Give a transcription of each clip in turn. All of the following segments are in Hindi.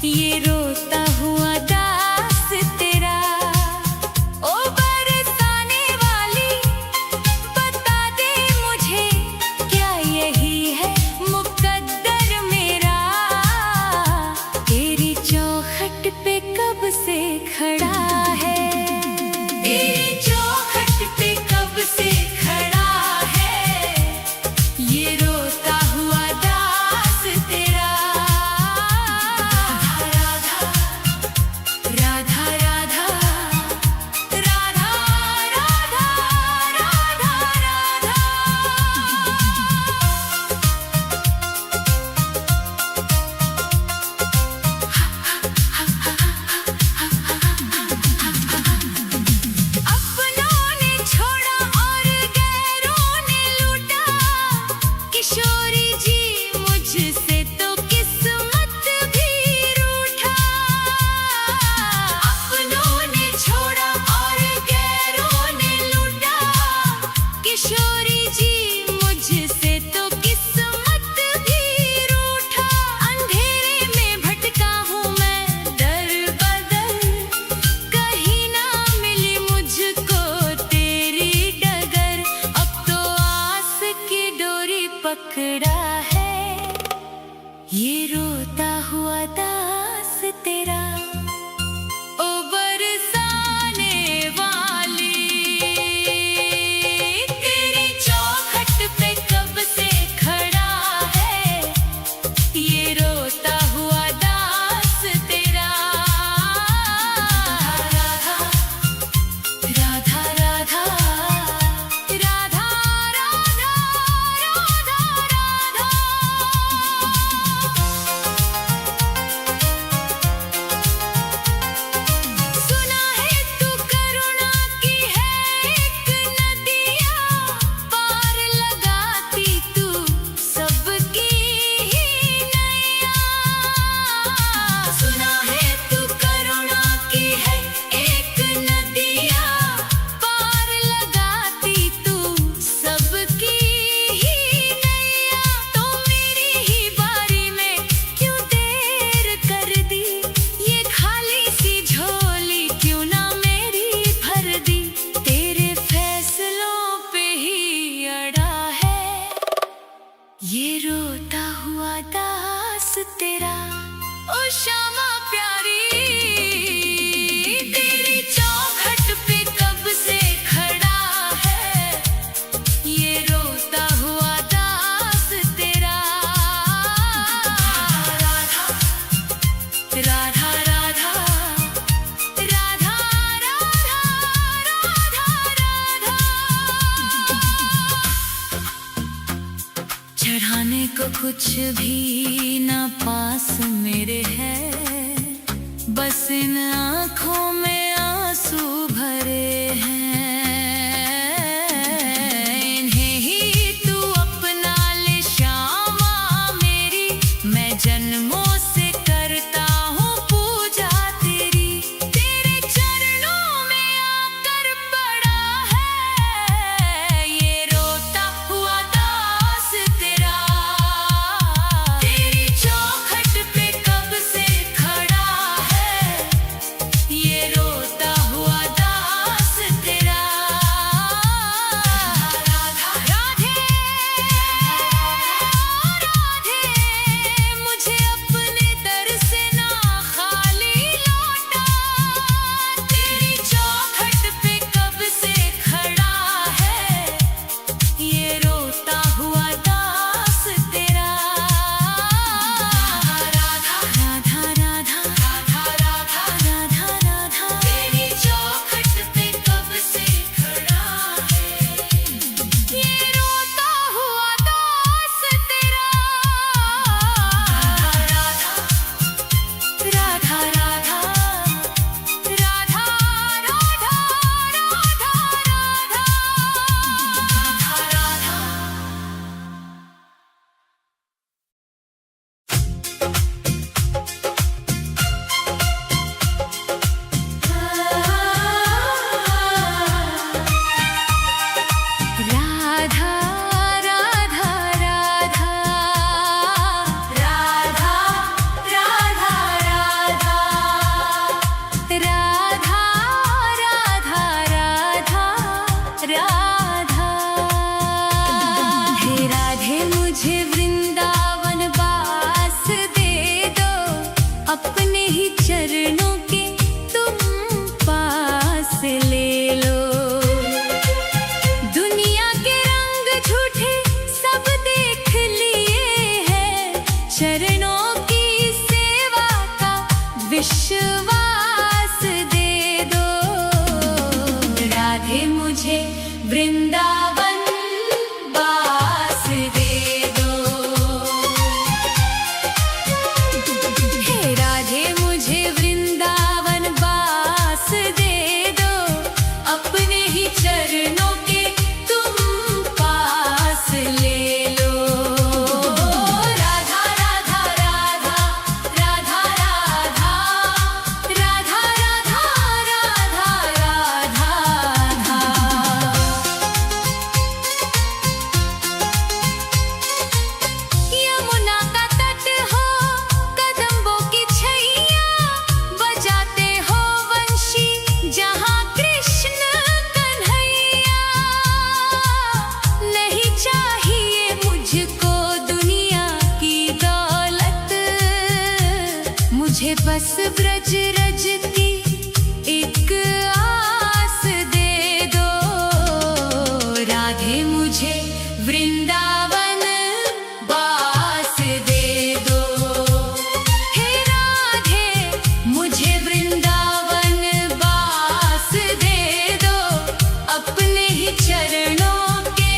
ये रोता हुआ दास तेरा। ओ बरसाने वाली बता दे मुझे, क्या यही है मुकद्दर मेरा? तेरी चौखट पे कब से खड़ा है, तेरी चौखट पे कब से खड़ा है, ये रोता हुआ दास तेरा। राधा राधा राधा राधा राधा राधा राधा। अपनों ने छोड़ा और गैरों ने लूटा, किशोरी जी मुझसे तो किस्मत भी रूठा। अपनों ने छोड़ा और गैरों ने लूटा, किशोरी जी मुझसे तो किस्मत भी रूठा। अंधेरे में भटका हूँ मैं दर बदर, कहीं ना मिली मुझको तेरी डगर। अब तो आस की डोरी पकड़ा है, ये रोता हुआ दास तेरा। ओ बरसाने वाली तेरी चौखट पे कब से खड़ा है, ये रोता हुआ दास तेरा। राधा राधा राधा राधा राधा राधा। सुना है तू करुणा की है एक नदिया, पार लगाती तू सबकी ही नैया। सुना है तू करुणा की है एक नदिया, पार लगाती तू सबकी ही नैया। तो मेरी ही बारी में क्यों देर कर दी, ये खाली सी झोली क्यों ना मेरी भर दी। तेरे फैसलों पे ही अड़ा है, ये रोता हुआ दास तेरा। ओ श्यामा प्यारी तेरी चौखट पे कब से खड़ा है, ये रोता हुआ दास तेरा। राधा राधा राधा राधा राधा राधा। चढ़ाने को कुछ भी ना पास मेरे है, बस इन आँखों में आंसू भरे हैं। इन्हें ही तू अपना ले श्यामा मेरी, मैं जन्मों से करता हूँ पूजा तेरी। तेरे चरणों में आकर पड़ा है, ये रोता हुआ दास तेरा। तेरी चौखट पे कब से खड़ा है, ये ही चरणों के तुम पास ले लो। दुनिया के रंग झूठे सब देख लिए हैं, चरणों की सेवा का विश्वास दे दो। राधे मुझे वृंदावन वास दे दो। हे राधे मुझे वृंदावन वास दे दो, अपने ही चरणों के तुम पास ले लो। राधा राधा राधा राधा राधा राधा राधा राधा राधा। यमुना का तट हो, कदम्बों की छैया, बजाते हो वंशी जहाँ कृष्ण कन्हैया। नहीं चाहिए मुझको दुनिया की दौलत, मुझे बस ब्रज रज की एक आस दे दो। राधे मुझे वृंदावन वास दे दो। हे राधे मुझे वृंदावन वास दे दो, अपने ही चरणों के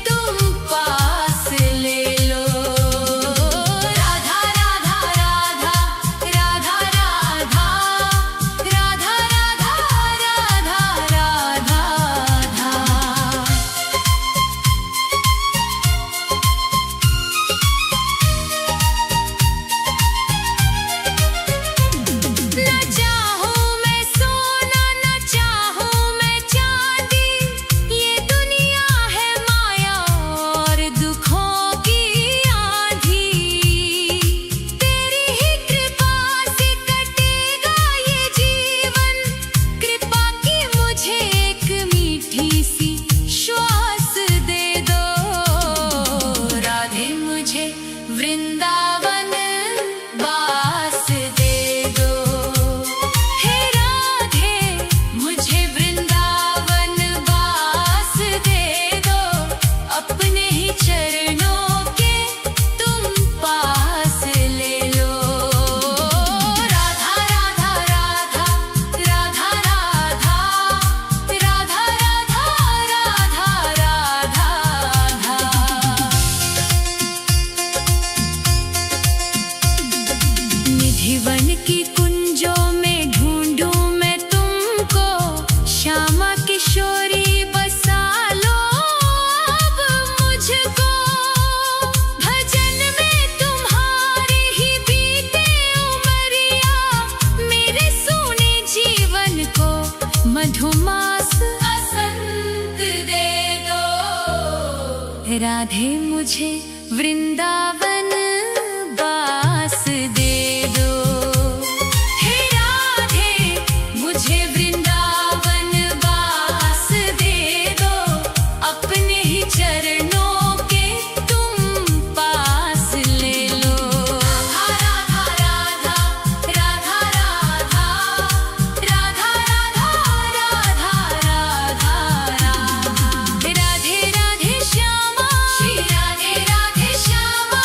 तुम पास ले लो। राधा राधा राधा राधा राधा राधा राधा राधा राधा। न चाहूं मैं सोना, न चाहूं मैं चांदी, ये दुनिया है माया और दुखों की आंधी। तेरी ही कृपा से कटेगा ये जीवन, कृपा की मुझे एक मीठी सी श्वास दे दो। राधे मुझे वृंदावन वास दे दो। हे राधे मुझे वृंदावन वास दे दो, अपने ही चरणों के तुम पास ले लो। राधा राधा राधा राधा राधा राधा राधा राधा राधा। निधिवन की कुंजों में ढूंढूं मैं तुमको, श्यामा किशोरी बसा लो अब मुझको। भजन में तुम्हारे ही बीते उमरिया, मेरे सोने जीवन को मधुमास असंत दे दो। राधे मुझे वृंदावन वास दे दो। हे राधे मुझे वृंदावन वास दे दो, अपने ही चरणों के तुम पास ले लो। राधा राधा राधा राधा राधा राधा राधा राधा। राधे राधे श्यामा, श्री राधे राधे श्यामा,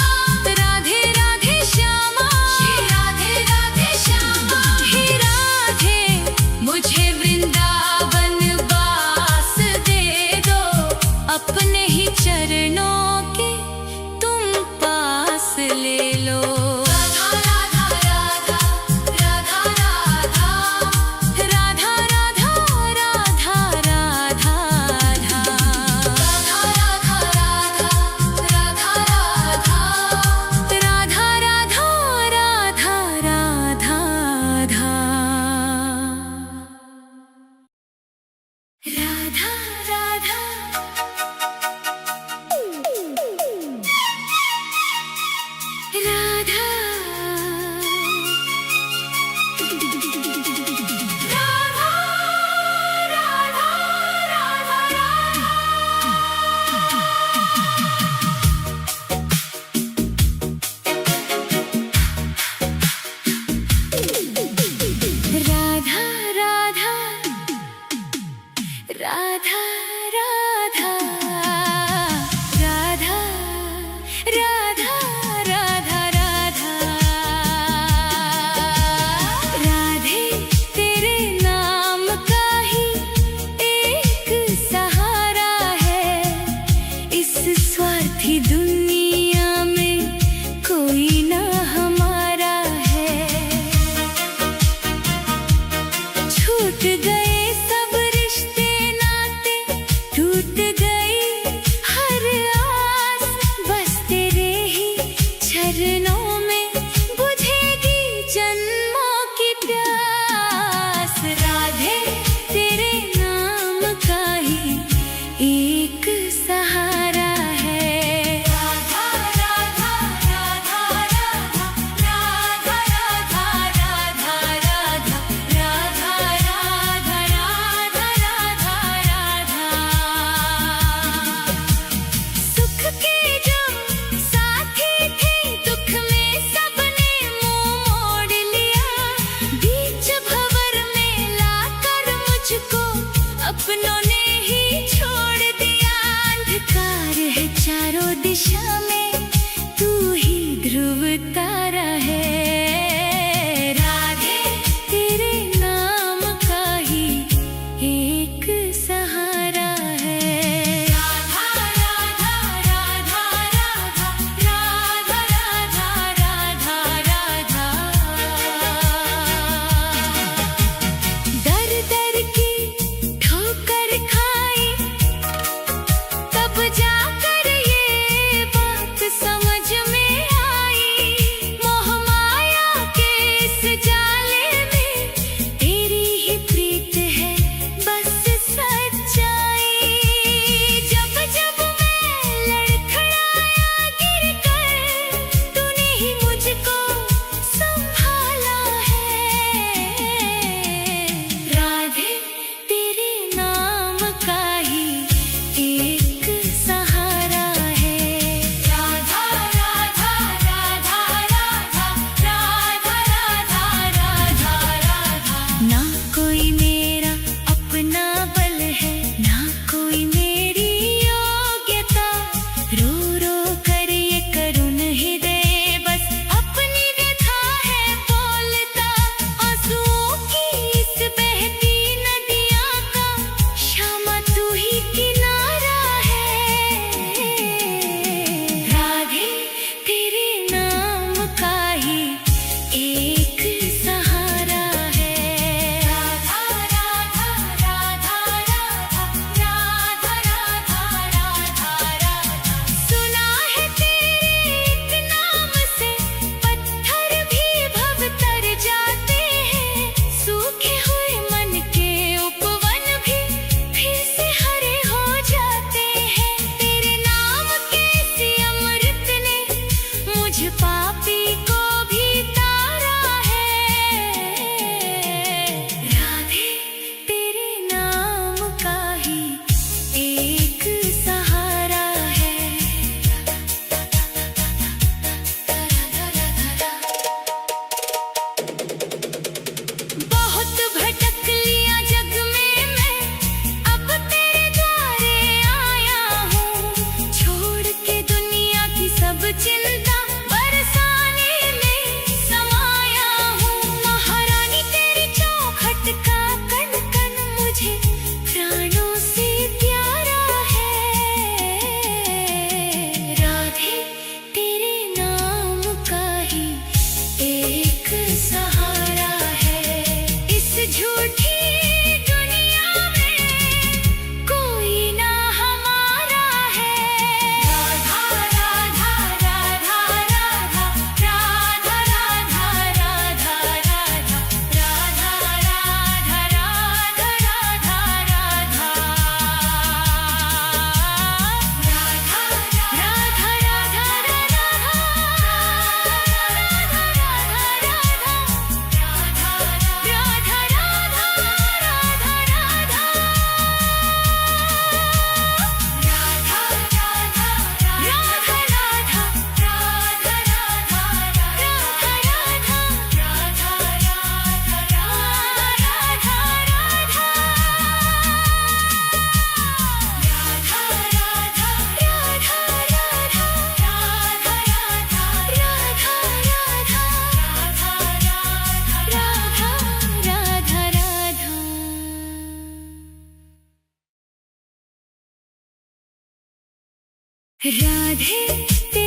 राधे